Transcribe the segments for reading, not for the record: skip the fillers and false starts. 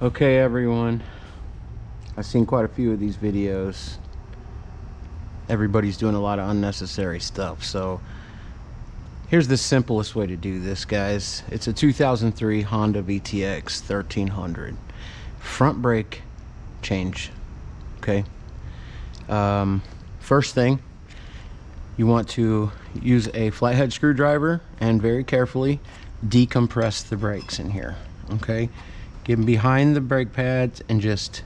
Okay everyone, I've seen quite a few of these videos. Everybody's doing a lot of unnecessary stuff, so here's the simplest way to do this, guys. It's a 2003 Honda VTX 1300 front brake change. Okay, first thing, you want to use a flathead screwdriver and very carefully decompress the brakes in here. Okay, get them behind the brake pads and just,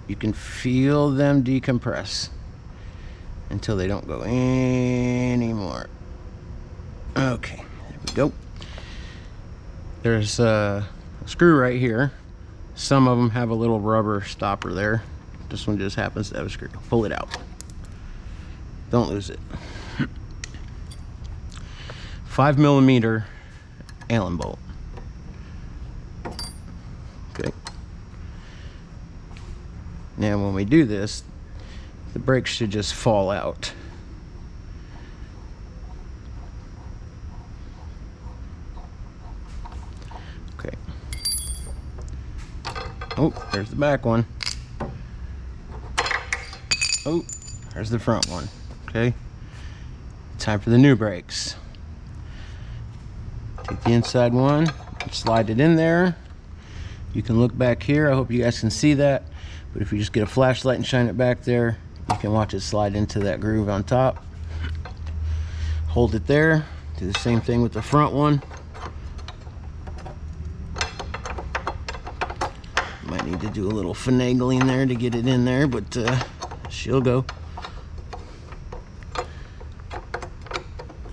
you can feel them decompress until they don't go anymore. Okay, there we go. There's a screw right here. Some of them have a little rubber stopper there. This one just happens to have a screw. Pull it out. Don't lose it. 5mm Allen bolt. Okay. Now when we do this, the brakes should just fall out. Okay. Oh, there's the back one. Oh, there's the front one. Okay. Time for the new brakes. Take the inside one, slide it in there. You can look back here. I hope you guys can see that. But if you just get a flashlight and shine it back there, you can watch it slide into that groove on top. Hold it there. Do the same thing with the front one. Might need to do a little finagling there to get it in there, but she'll go.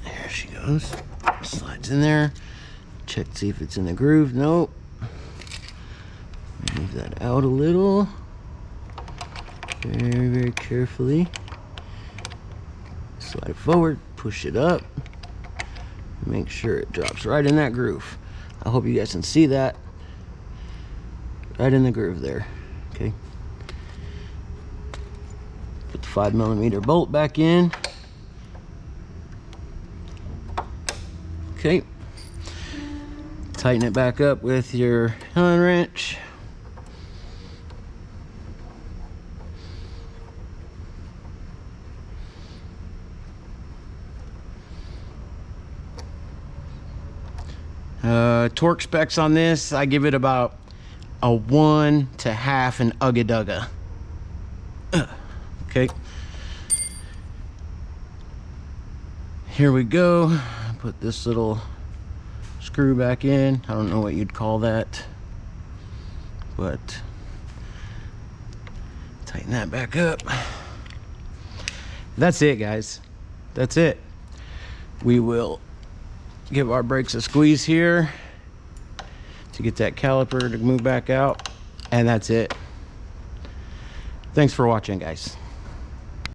There she goes. Slides in there. Check to see if it's in the groove. Nope. Move that out a little. Very, very carefully. Slide it forward, push it up. Make sure it drops right in that groove. I hope you guys can see that. Right in the groove there. Okay. Put the 5mm bolt back in. Okay. Tighten it back up with your Allen wrench. Torque specs on this, I give it about a 1 to 1/2 an ugga dugga. Okay. Here we go. Put this little screw back in. I don't know what you'd call that, but tighten that back up. That's it, guys. That's it. We will give our brakes a squeeze here to get that caliper to move back out, and that's it. Thanks for watching, guys.